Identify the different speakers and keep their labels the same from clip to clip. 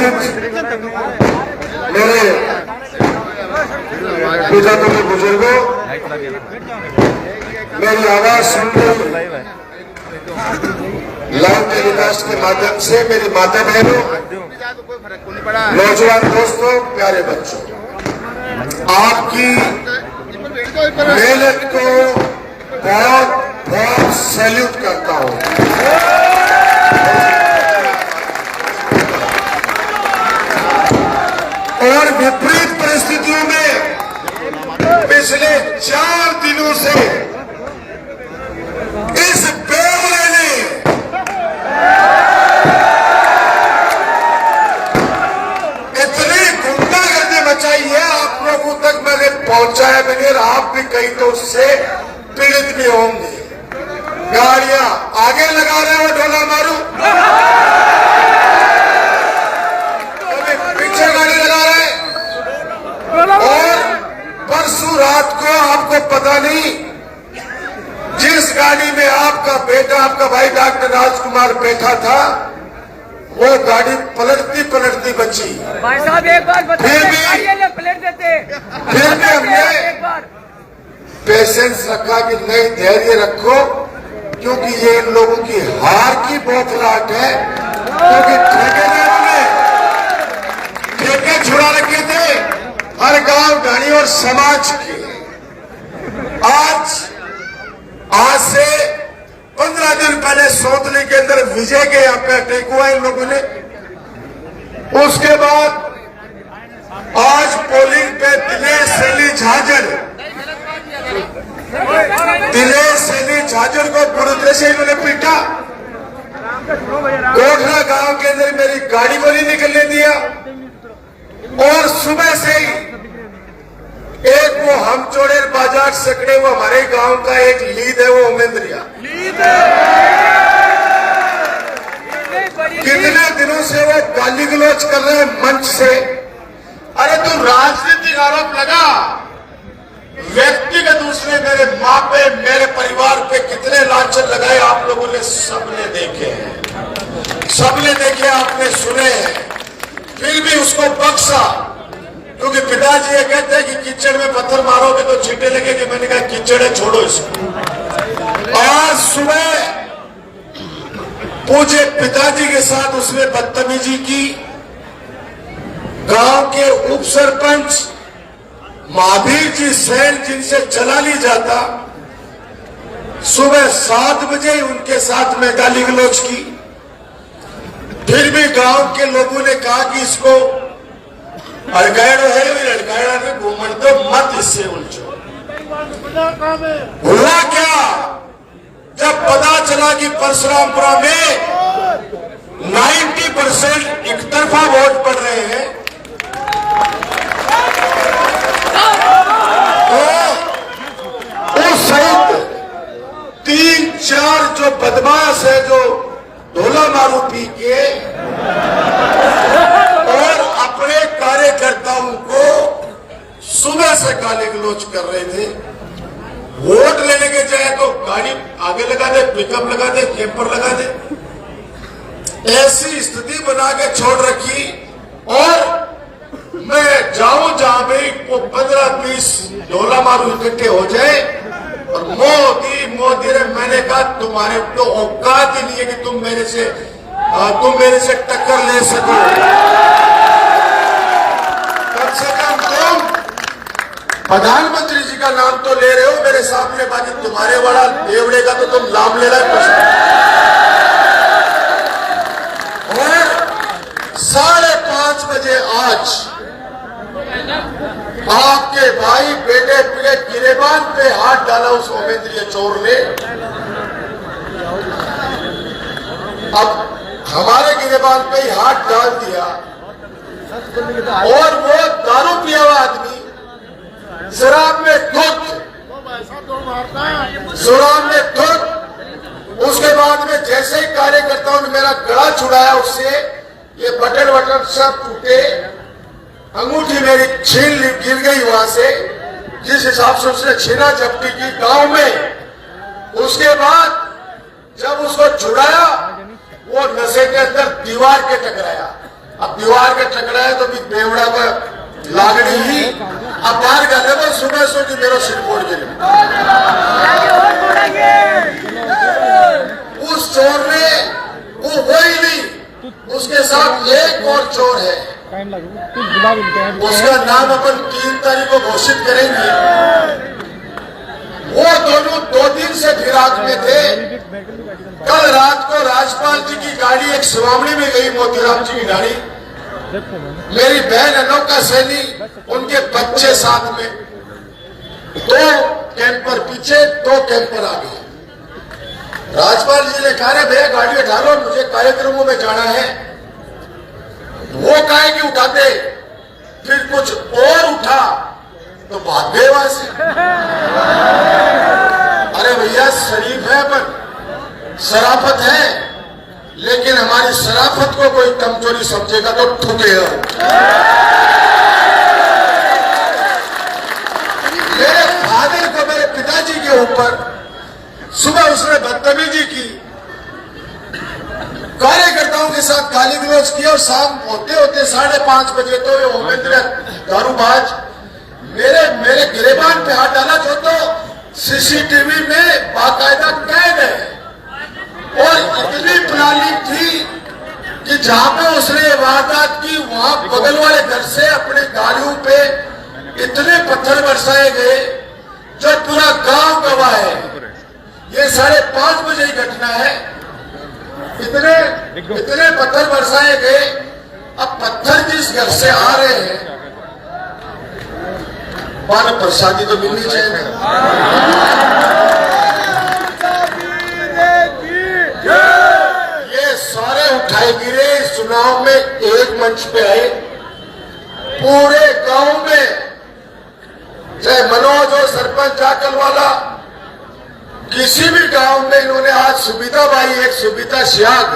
Speaker 1: उपस्थित मेरे पिताजी बुजुर्गों, मेरी आवाज सुनकर लाइव टेलीकास्ट के माध्यम से मेरी माता बहनों, नौजवान दोस्तों, प्यारे बच्चों, आपकी मेहनत को बहुत बहुत सैल्यूट करता हूं। और विपरीत परिस्थितियों में पिछले 4 दिनों से इस बेवड़े ने इतनी गुंडागर्दी मचाई है, आप लोगों तक मैंने पहुंचाया बगैर आप भी कहीं तो उससे पीड़ित भी होंगे। गाड़ियां आगे लगा रहे हो ढोला मारू, कभी पीछे गाड़ी लगा रहे। और परसों रात को आपको पता नहीं, जिस गाड़ी में आपका बेटा, आपका भाई डॉक्टर राजकुमार बैठा था, वो गाड़ी पलटती पलटती बची।
Speaker 2: भाई साहब एक बार बताइए, पलट देते।
Speaker 1: फिर भी हमने पेशेंस रखा कि नहीं, धैर्य रखो, क्योंकि ये इन लोगों की हार की बौखलाहट है। क्योंकि ठेकेदारों ने ठेके छुड़ा रखे थे हर गांव, ढाणी और समाज के। आज से 15 दिन पहले सोतली के अंदर विजय के यहाँ पे अटैक हुआ इन लोगों ने। उसके बाद आज पोलिंग पे दिनेश सैनी झाजर को बुरी से इन्होंने पीटा। कोटला गांव के अंदर मेरी गाड़ी को नहीं निकलने दिया। और सुबह से ही एक वो हमचोड़े बाजार सकड़े, वो हमारे गांव का एक लीड है, वो उमेंद्रिया, कितने दिनों से वो गाली गलौज कर रहे हैं मंच से। अरे तू राजनीतिक आरोप लगा, व्यक्तिगत दूसरे मेरे माँ पे, मेरे परिवार पे कितने लांछन लगाए आप लोगों ने सबने देखे हैं, सबने देखे, आपने सुने हैं। फिर भी उसको बख्शा, क्योंकि पिताजी ये कहते हैं कि कीचड़ में पत्थर मारोगे तो छींटे लगेंगे। मैंने कहा कीचड़ है, छोड़ो इसको। आज सुबह पूजे पिताजी के साथ उसने बदतमीजी की। गांव के उप सरपंच महावीर जी सैन, जिनसे चला नहीं जाता, सुबह 7 बजे ही उनके साथ में गाली गलौज की। फिर भी गांव के लोगों ने कहा कि इसको अड़कायड़ो है, अड़कायड़ा में घूमन तो मत, इससे उलझो। हुआ क्या, जब पता चला कि परशुरामपुरा में 90% एक तरफा वोट पड़ रहे हैं, उस सहित 3-4 जो बदमाश है, जो ढोला मारू पी के और अपने कार्यकर्ताओं को सुबह से गाली गलौज कर रहे थे। वोट लेने के जाए तो गाड़ी आगे लगा दे, पिकअप लगा दे, कैंपर लगा दे, ऐसी स्थिति बना के छोड़ रखी। और मैं जाऊं जहां भी वो 15-20 ढोला मारू इकट्ठे हो जाए और मोदी मोदी रे, मैंने कहा तुम्हारे तो औकात ही नहीं है कि तुम मेरे से टक्कर ले सको। कम से कम तुम प्रधानमंत्री जी का नाम तो ले रहे हो मेरे सामने, बाकी तुम्हारे बड़ा देवड़े का तो तुम नाम ले रहे हो। और 5:30 बजे आज आपके भाई बेटे पे गिरेबान पे हाथ डाला उस उमेंद्रिय चोर ने। अब हमारे गिरेबान पे ही हाथ डाल दिया। और वो दारू पिया हुआ आदमी, शराब में धुत, उसके बाद में जैसे ही कार्यकर्ताओं ने मेरा गला छुड़ाया, उससे ये बटन वटन सब टूटे, अंगूठी मेरी छीन गिर गई वहां से, जिस हिसाब से उसने छीना झपटी की गांव में। उसके बाद जब उसको छुड़ाया, वो नशे के अंदर दीवार के टकराया। अब दीवार के टकरा है तो भी बेवड़ा पर लागड़ी ही अब बाहर गए वो सुबह सो की मेरा सिर फोड़ के उस चोर ने वो ही नहीं, उसके साथ एक और चोर है, उसका नाम अपन 3 तारीख को घोषित करेंगे। वो दोनों 2 दिन से फिराक में थे। कल रात को राजपाल जी की गाड़ी एक सुवामणी में गई, मोतीराम जी की गाड़ी, मेरी बहन अनोखा सैनी, उनके बच्चे साथ में, 2 कैंपर पीछे, 2 कैंपर आगे। राजपाल जी ने कहा भैया गाड़ी उठा लो, मुझे कार्यक्रमों में जाना है। वो काहे कि उठाते, फिर कुछ और उठा तो भाग गए वहां से। अरे भैया शरीफ है अपन, शराफत है, लेकिन हमारी शराफत को कोई कमजोरी समझेगा तो ठुकेगा। मेरे फादर को, मेरे पिताजी के ऊपर सुबह उसने बदतमीजी की, कार्यकर्ताओं के साथ गाली गलौज की, और शाम होते होते 5:30 बजे तो ये होमेंद्र दारूबाज मेरे गिरेबान पे हाथ डाला, जो तो सीसीटीवी में बाकायदा कैद है। और इतनी प्लानिंग थी कि जहां पे उसने ये वारदात की, वहां बगल वाले घर से अपने गाड़ियों पे इतने पत्थर बरसाए गए जो पूरा गांव गवाह है। ये 5:30 बजे की घटना है। इतने पत्थर बरसाए गए। अब पत्थर जिस घर से आ रहे हैं, पान प्रसादी तो मिलनी चाहिए ना। ये सारे उठाए गिरे इस चुनाव में एक मंच पे आए। पूरे गांव में चाहे मनोज हो, सरपंच जाकल वाला, किसी भी गांव में इन्होंने आज सुबिता बाई, एक सुबिता सियाग,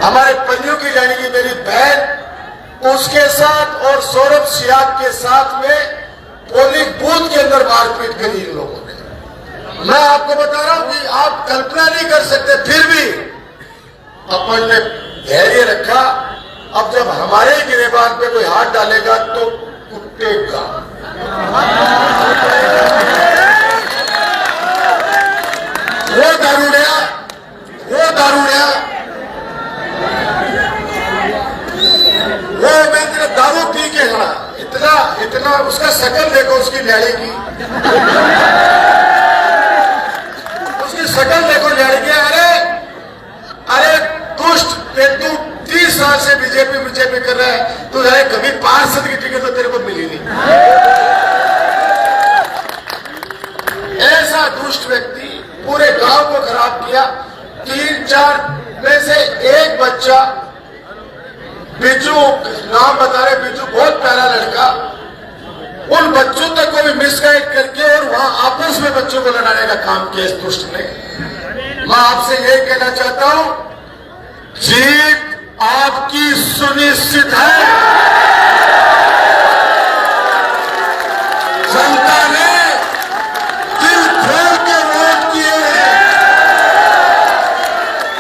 Speaker 1: हमारे पंजू की जानी की मेरी बहन, उसके साथ और सौरभ सियाग के साथ में पोलिंग बूथ के अंदर मारपीट करी इन लोगों ने। मैं आपको बता रहा हूं कि आप कल्पना नहीं कर सकते, फिर भी अपन ने धैर्य रखा। अब जब हमारे गिरेबान पे कोई हाथ डालेगा तो कुटेगा। वो दारूड़िया वो मैं तेरा दारू पी के खड़ा, इतना उसका शकल देखो, उसकी लैड़ी की, उसकी शकल देखो लैड़ी की। अरे दुष्ट, तू 30 साल से बीजेपी कर रहा है, तू जाए कभी पार्षद की टिकट तो तेरे को मिली नहीं। ऐसा दुष्ट व्यक्ति पूरे गांव को खराब किया। 3-4 में से एक बच्चा, बिजू नाम बता रहे, बिजू बहुत प्यारा लड़का, उन बच्चों तक को भी मिसगाइड करके और वहां आपस में बच्चों को लड़ाने का काम किया इस दुष्ट ने। मैं आपसे यही कहना चाहता हूं, जीत आपकी सुनिश्चित है। जनता ने दिल खोल के वोट किए हैं,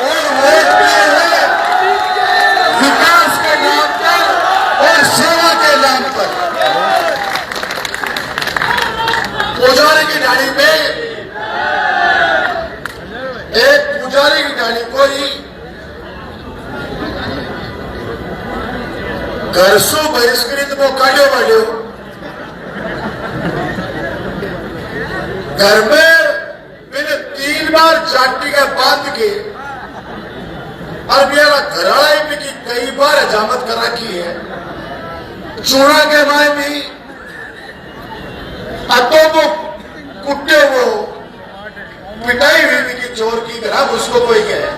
Speaker 1: और वोट किए हैं विकास के नाम पर और सेवा के नाम पर। पुजारी की गाड़ी पे, एक पुजारी की गाड़ी को ही घर से बहिष्कृत वो काढ़ो बाढ़ो, घर में मैंने 3 बार चाटी का बांध के, और मेरा घराड़ा में की कई बार हजामत करा की है। चूड़ा के माए भी अतो वो कुत्ते वो पिटाई हुई की चोर की तरह उसको कोई कहे।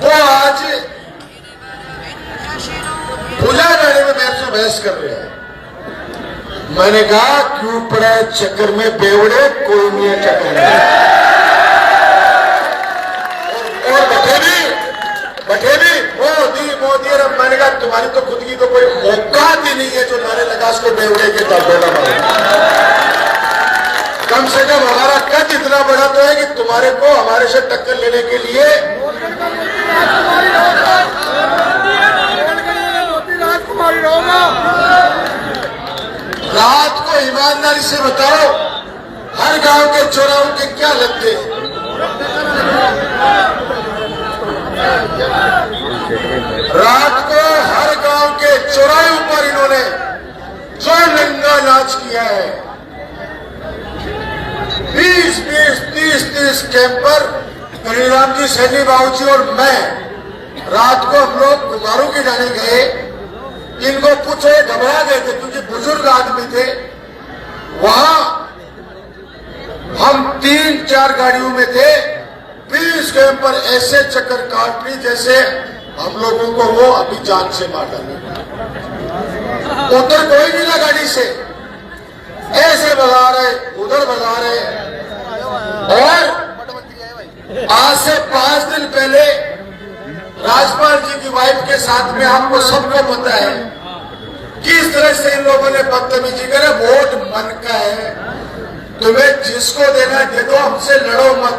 Speaker 1: वो आज पूजा गाड़ी में मेरे से बहस कर रहे हैं। मैंने कहा क्यों पड़ा चक्कर में बेवड़े, कोई नहीं है चक्कर में। और बैठे भी मोदी और मैंने कहा तुम्हारी तो खुद की तो कोई औकात ही नहीं है जो नारे लगा उसको बेवड़े के दबेड़ा मारे। कम से कम हमारा कद इतना बड़ा तो है कि तुम्हारे को हमारे से टक्कर लेने के लिए ईमानदारी से बताओ, हर गांव के चौराहों के क्या लगते हैं? रात को हर गांव के चौराहों पर इन्होंने जो नंगा नाच किया है, 20-20, 30-30 कैंपर, करीराम जी, सैनी बाबूजी और मैं रात को हम लोग कुमारों के जाने गए। इनको पूछे, घबरा गए थे क्योंकि बुजुर्ग आदमी थे। वहां हम 3-4 गाड़ियों में थे, 20 कैंपर ऐसे चक्कर काट ली जैसे हम लोगों को वो अभी जान से मार डाले। उधर कोई नहीं ना गाड़ी से, ऐसे भगा रहे, उधर भगा रहे। और आज से 5 दिन पहले राजपाल जी की वाइफ के साथ में आपको सबको पता है किस तरह से इन लोगों ने बदतमीजी करे। वोट मन का है, तुम्हें जिसको देना दे दो, हमसे लड़ो मत।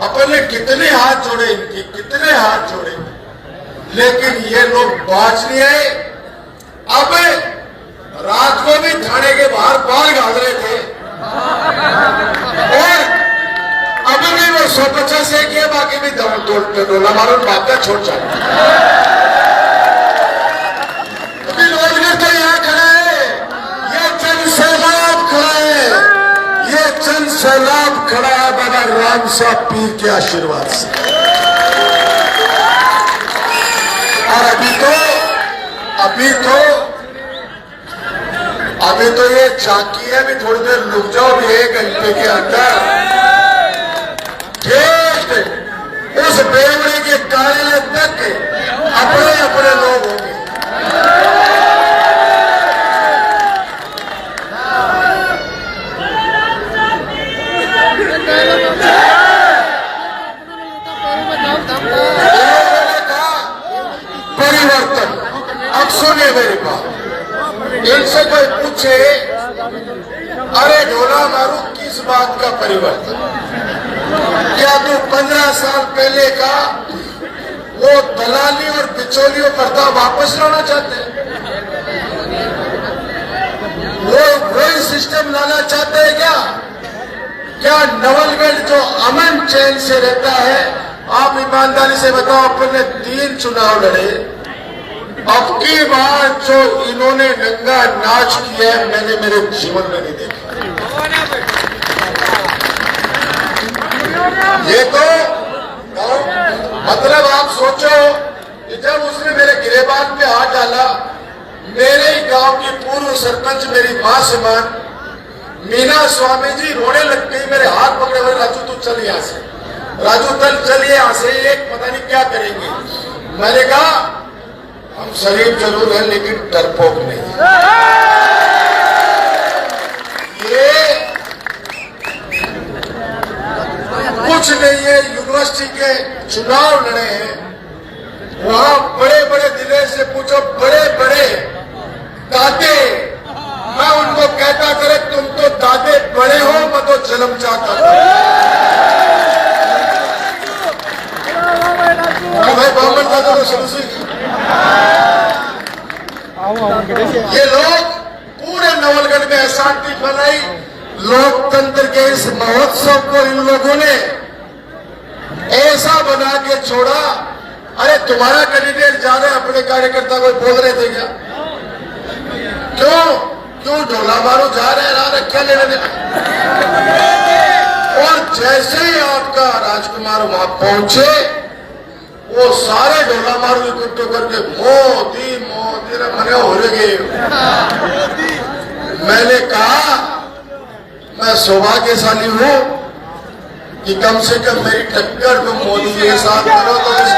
Speaker 1: अपन ने कितने हाथ जोड़े इनकी, कितने हाथ जोड़े, लेकिन ये लोग बाज नहीं आए। अब रात को भी थाने के बाहर बाल गाल रहे थे और अभी भी वो 150 से किया, बाकी भी डोला मारो बात का छोड़ जाए। अभी लोग तो यहाँ खड़ा है, ये जन सैलाब खड़ा है, ये जन सैलाब खड़ा है बाबा राम साहब पीर के आशीर्वाद से। और अभी तो ये चाकी है, अभी थोड़ी देर रुक जाओ, भी 1 घंटे के अंदर ठीक उस बेवड़े के कार्यालय तक अपने अपने लोग होंगे। परिवर्तन, अब सुनिए मेरी बात। इनसे कोई पूछे, अरे ढोला मारू किस बात का परिवर्तन? क्या तू 15 साल पहले का वो दलाली और बिचौलियों करता वापस लाना चाहते हैं? वो वही सिस्टम लाना चाहते हैं क्या? क्या नवलगढ़ जो अमन चैन से रहता है, आप ईमानदारी से बताओ, अपन ने 3 चुनाव लड़े, अब की बार जो इन्होंने नंगा नाच किया है मैंने मेरे जीवन में नहीं देखा। ये तो मतलब आप सोचो कि जब उसने मेरे गिरेबान पे हाथ डाला, मेरे ही गांव की पूर्व सरपंच मेरी मां से मान मीना स्वामी जी रोने लग गई, मेरे हाथ पकड़े हुए, राजू तू चल यहां से, राजू चल यहां से, एक पता नहीं क्या करेंगे। मैंने कहा हम शरीफ जरूर हैं लेकिन डरपोक नहीं। ये कुछ नहीं है, यूनिवर्सिटी के चुनाव लड़े हैं, वहां बड़े बड़े जिले से पूछो, बड़े बड़े दादे, मैं उनको कहता करे तुम तो दादे बड़े हो, मैं तो जन्म चाहता था। भाई बामन दादा तो शुरू से ये लोग पूरे नवलगढ़ में अशांति फैलाई। लोकतंत्र के इस महोत्सव को इन लोगों ने ऐसा बना के छोड़ा। अरे तुम्हारा कैंडिडेट जा रहे, अपने कार्यकर्ता को बोल रहे थे क्या? क्यों ढोला मारो जा रहे हैं, क्या लेने देना? और जैसे ही आपका राजकुमार वहां पहुंचे, वो सारे ढोला मारो इकट्ठे करके मोदी मोदी मने हो गए। मैंने कहा मैं सौभाग्यशाली हूं कि कम से कम मेरी टक्कर को मोदी के साथ करो तो इस